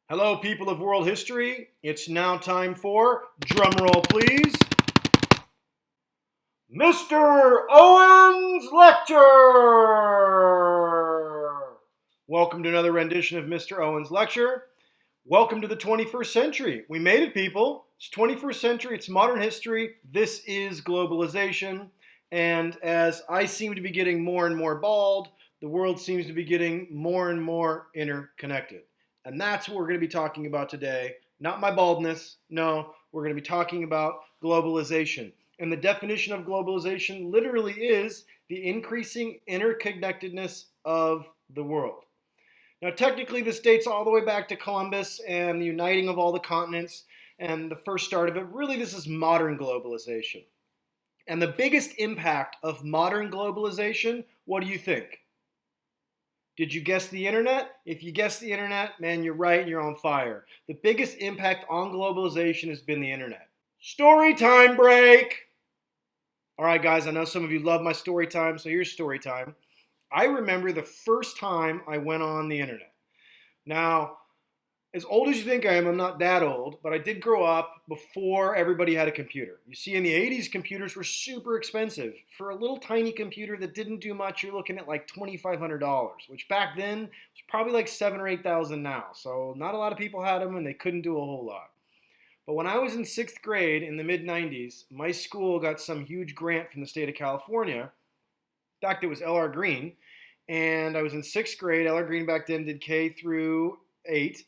Hello, people of world history. It's now time for, drumroll please, Mr. Owen's Lecture! Welcome to another rendition of Mr. Owen's Lecture. Welcome to the 21st century. We made it, people. It's 21st century, it's modern history. This is globalization. And as I seem to be getting more and more bald, the world seems to be getting more and more interconnected. And that's what we're going to be talking about today. Not my baldness. No, we're going to be talking about globalization. And the definition of globalization literally is the increasing interconnectedness of the world. Now, technically, this dates all the way back to Columbus and the uniting of all the continents and the first start of it. Really, this is modern globalization. And the biggest impact of modern globalization, what do you think? Did you guess the internet? If you guessed the internet, man, you're right, you're on fire. The biggest impact on globalization has been the internet. Story time break! All right, guys, I know some of you love my story time, so here's story time. I remember the first time I went on the internet. Now, as old as you think I am, I'm not that old, but I did grow up before everybody had a computer. You see, in the 80s, computers were super expensive. For a little tiny computer that didn't do much, you're looking at like $2,500, which back then was probably like $7,000 or $8,000 now. So not a lot of people had them, and they couldn't do a whole lot. But when I was in 6th grade in the mid-90s, my school got some huge grant from the state of California. In fact, it was L.R. Green, and I was in 6th grade. L.R. Green back then did K through 8,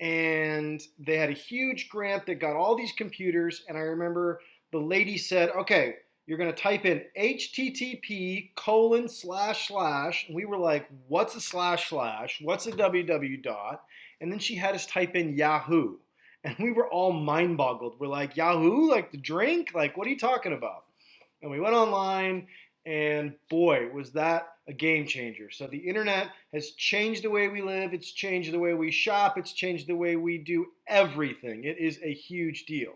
and they had a huge grant that got all these computers, and I remember the lady said, okay, you're going to type in http://, and we were like, what's a //? What's a www? And then she had us type in Yahoo, and we were all mind boggled. We're like, Yahoo? Like the drink? Like, what are you talking about? And we went online, and boy, was that a game changer. So the internet has changed the way we live. It's changed the way we shop. It's changed the way we do everything. It is a huge deal.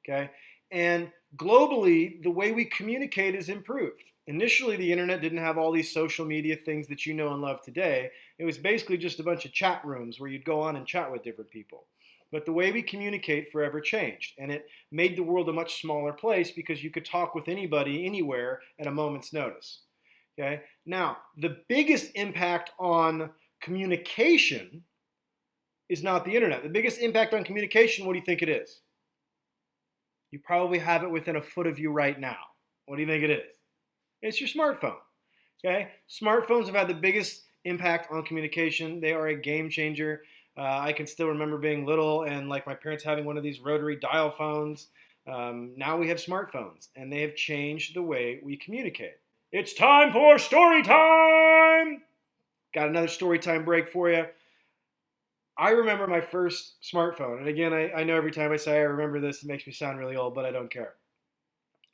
Okay? And globally, the way we communicate has improved. Initially, the internet didn't have all these social media things that you know and love today. It was basically just a bunch of chat rooms where you'd go on and chat with different people. But the way we communicate forever changed, and it made the world a much smaller place because you could talk with anybody, anywhere, at a moment's notice. Okay? Now, the biggest impact on communication is not the internet. The biggest impact on communication, what do you think it is? You probably have it within a foot of you right now. What do you think it is? It's your smartphone. Okay? Smartphones have had the biggest impact on communication. They are a game changer. I can still remember being little and like my parents having one of these rotary dial phones. Now we have smartphones, and they have changed the way we communicate. It's time for story time! Got another story time break for you. I remember my first smartphone, and again, I know every time I say I remember this, it makes me sound really old, but I don't care.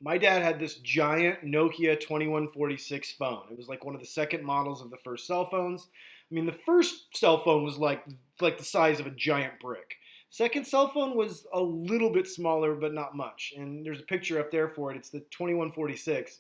My dad had this giant Nokia 2146 phone. It was like one of the second models of the first cell phones. I mean, the first cell phone was like the size of a giant brick. Second cell phone was a little bit smaller, but not much. And there's a picture up there for it. It's the 2146.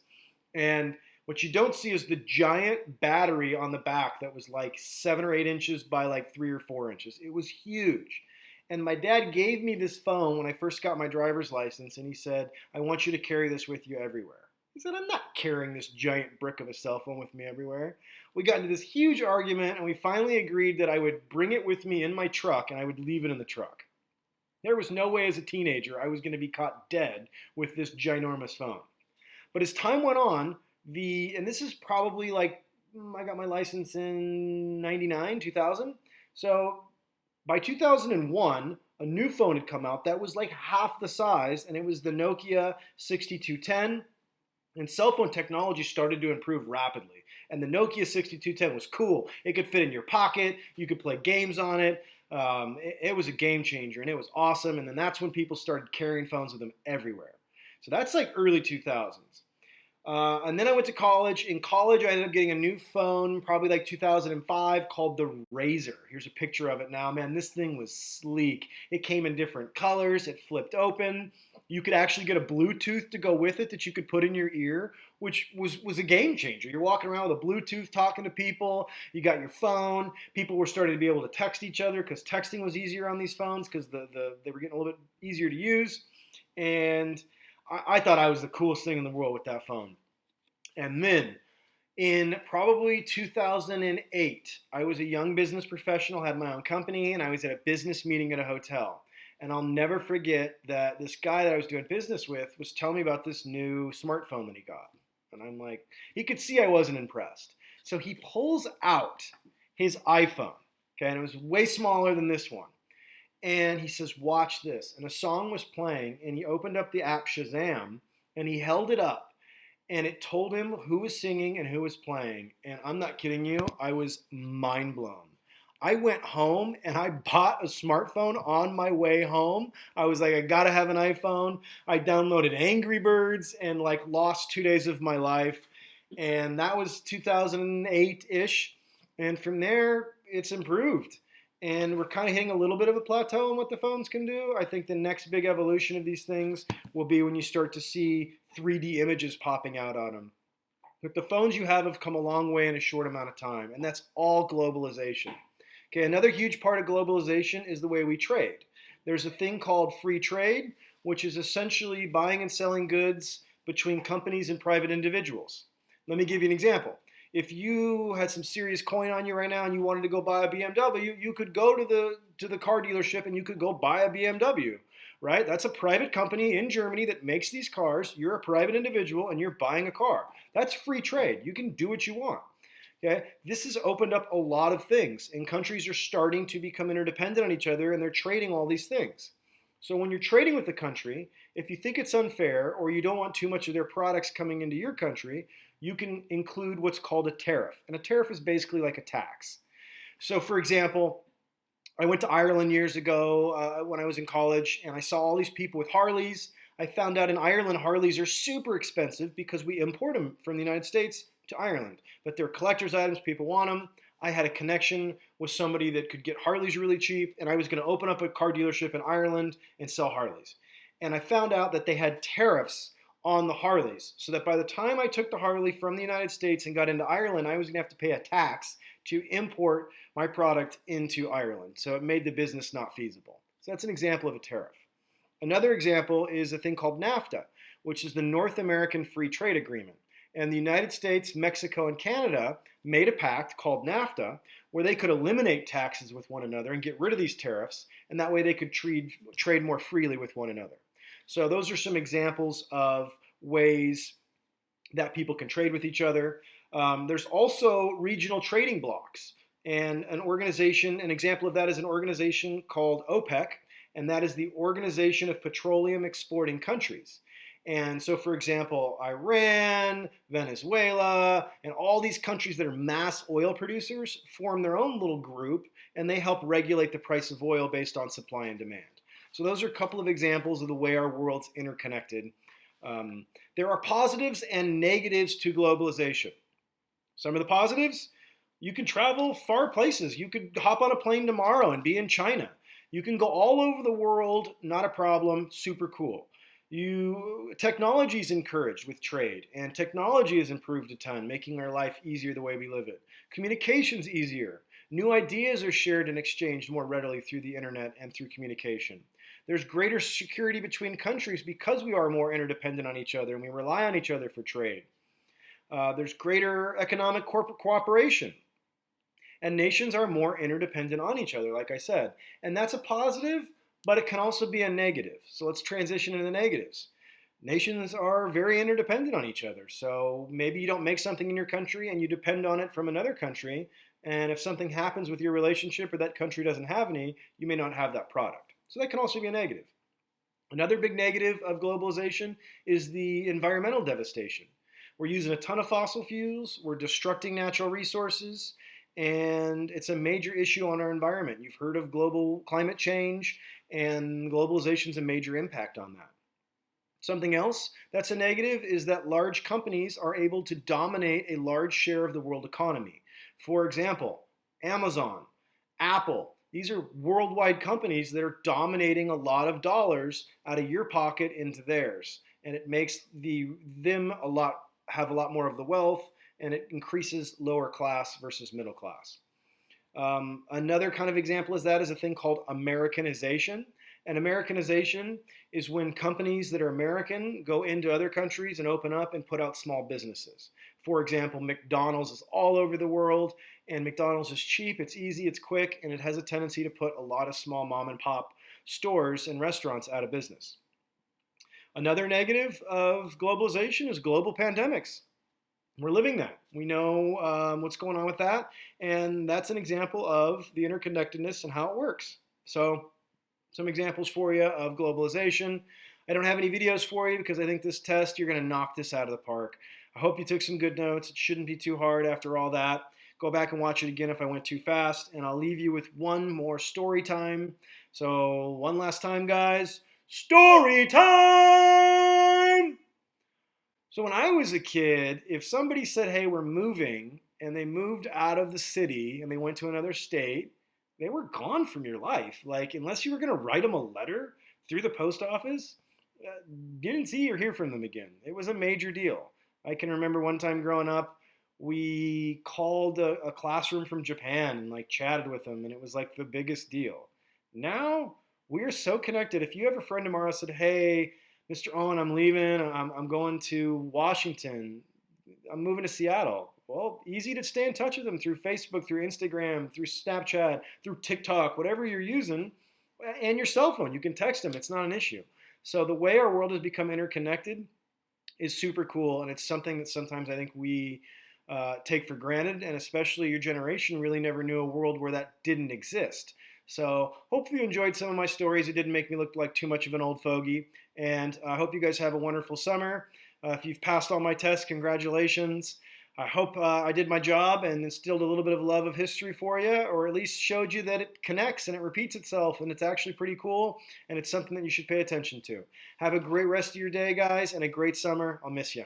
And what you don't see is the giant battery on the back that was like 7 or 8 inches by like 3 or 4 inches. It was huge. And my dad gave me this phone when I first got my driver's license, and he said, I want you to carry this with you everywhere. He said, I'm not carrying this giant brick of a cell phone with me everywhere. We got into this huge argument, and we finally agreed that I would bring it with me in my truck, and I would leave it in the truck. There was no way as a teenager I was going to be caught dead with this ginormous phone. But as time went on, and this is probably like, I got my license in 99, 2000. So by 2001, a new phone had come out that was like half the size, and it was the Nokia 6210. And cell phone technology started to improve rapidly. And the Nokia 6210 was cool. It could fit in your pocket. You could play games on it. It was a game changer, and it was awesome. And then that's when people started carrying phones with them everywhere. So that's like early 2000s. And then I went to college. In college, I ended up getting a new phone, probably like 2005, called the Razor. Here's a picture of it now. Man, this thing was sleek. It came in different colors. It flipped open. You could actually get a Bluetooth to go with it that you could put in your ear, which was a game changer. You're walking around with a Bluetooth talking to people. You got your phone. People were starting to be able to text each other because texting was easier on these phones because they were getting a little bit easier to use. And I thought I was the coolest thing in the world with that phone. And then in probably 2008, I was a young business professional, had my own company, and I was at a business meeting at a hotel. And I'll never forget that this guy that I was doing business with was telling me about this new smartphone that he got. And I'm like, he could see I wasn't impressed. So he pulls out his iPhone, okay, and it was way smaller than this one. And he says, watch this. And a song was playing, and he opened up the app Shazam, and he held it up, and it told him who was singing and who was playing. And I'm not kidding you, I was mind blown. I went home and I bought a smartphone on my way home. I was like, I gotta have an iPhone. I downloaded Angry Birds and like lost 2 days of my life. And that was 2008-ish. And from there, it's improved. And we're kind of hitting a little bit of a plateau in what the phones can do. I think the next big evolution of these things will be when you start to see 3D images popping out on them. But the phones you have come a long way in a short amount of time, and that's all globalization. Okay, another huge part of globalization is the way we trade. There's a thing called free trade, which is essentially buying and selling goods between companies and private individuals. Let me give you an example. If you had some serious coin on you right now and you wanted to go buy a BMW, you could go to the car dealership and you could go buy a BMW, right? That's a private company in Germany that makes these cars. You're a private individual and you're buying a car. That's free trade. You can do what you want. Okay? This has opened up a lot of things, and countries are starting to become interdependent on each other, and they're trading all these things. So when you're trading with a country, if you think it's unfair or you don't want too much of their products coming into your country, you can include what's called a tariff. And a tariff is basically like a tax. So for example, I went to Ireland years ago when I was in college, and I saw all these people with Harleys. I found out in Ireland, Harleys are super expensive because we import them from the United States to Ireland. But they're collector's items, people want them. I had a connection with somebody that could get Harleys really cheap, and I was going to open up a car dealership in Ireland and sell Harleys. And I found out that they had tariffs on the Harleys, so that by the time I took the Harley from the United States and got into Ireland, I was going to have to pay a tax to import my product into Ireland. So it made the business not feasible. So that's an example of a tariff. Another example is a thing called NAFTA, which is the North American Free Trade Agreement. And the United States, Mexico, and Canada made a pact called NAFTA where they could eliminate taxes with one another and get rid of these tariffs, and that way they could trade more freely with one another. So those are some examples of ways that people can trade with each other. There's also regional trading blocks. And an example of that is an organization called OPEC, and that is the Organization of Petroleum Exporting Countries. And so, for example, Iran, Venezuela, and all these countries that are mass oil producers form their own little group, and they help regulate the price of oil based on supply and demand. So those are a couple of examples of the way our world's interconnected. There are positives and negatives to globalization. Some of the positives, you can travel far places. You could hop on a plane tomorrow and be in China. You can go all over the world, not a problem, super cool. Technology is encouraged with trade, and technology has improved a ton, making our life easier the way we live it. Communication's easier. New ideas are shared and exchanged more readily through the internet and through communication. There's greater security between countries because we are more interdependent on each other and we rely on each other for trade. There's greater economic corporate cooperation. And nations are more interdependent on each other, like I said. And that's a positive, but it can also be a negative. So let's transition into the negatives. Nations are very interdependent on each other. So maybe you don't make something in your country and you depend on it from another country. And if something happens with your relationship or that country doesn't have any, you may not have that product. So that can also be a negative. Another big negative of globalization is the environmental devastation. We're using a ton of fossil fuels, we're destructing natural resources, and it's a major issue on our environment. You've heard of global climate change, and globalization is a major impact on that. Something else that's a negative is that large companies are able to dominate a large share of the world economy. For example, Amazon, Apple, these are worldwide companies that are dominating a lot of dollars out of your pocket into theirs. And it makes them have a lot more of the wealth, and it increases lower class versus middle class. Another kind of example is that is a thing called Americanization. And Americanization is when companies that are American go into other countries and open up and put out small businesses. For example, McDonald's is all over the world, and McDonald's is cheap, it's easy, it's quick, and it has a tendency to put a lot of small mom and pop stores and restaurants out of business. Another negative of globalization is global pandemics. We're living that. We know what's going on with that, and that's an example of the interconnectedness and how it works. So, some examples for you of globalization. I don't have any videos for you because I think this test, you're going to knock this out of the park. I hope you took some good notes. It shouldn't be too hard after all that. Go back and watch it again if I went too fast, and I'll leave you with one more story time. So, one last time, guys. Story time! So when I was a kid, if somebody said, hey, we're moving, and they moved out of the city and they went to another state, they were gone from your life. Like, unless you were going to write them a letter through the post office, you didn't see or hear from them again. It was a major deal. I can remember one time growing up, we called a classroom from Japan and like chatted with them, and it was like the biggest deal. Now we are so connected. If you have a friend tomorrow said, hey, Mr. Owen, I'm leaving. I'm going to Washington. I'm moving to Seattle. Well, easy to stay in touch with them through Facebook, through Instagram, through Snapchat, through TikTok, whatever you're using, and your cell phone. You can text them. It's not an issue. So the way our world has become interconnected is super cool, and it's something that sometimes I think we take for granted, and especially your generation really never knew a world where that didn't exist. So hopefully you enjoyed some of my stories. It didn't make me look like too much of an old fogey. And I hope you guys have a wonderful summer. If you've passed all my tests, congratulations. I hope I did my job and instilled a little bit of love of history for you, or at least showed you that it connects and it repeats itself, and it's actually pretty cool, and it's something that you should pay attention to. Have a great rest of your day, guys, and a great summer. I'll miss you.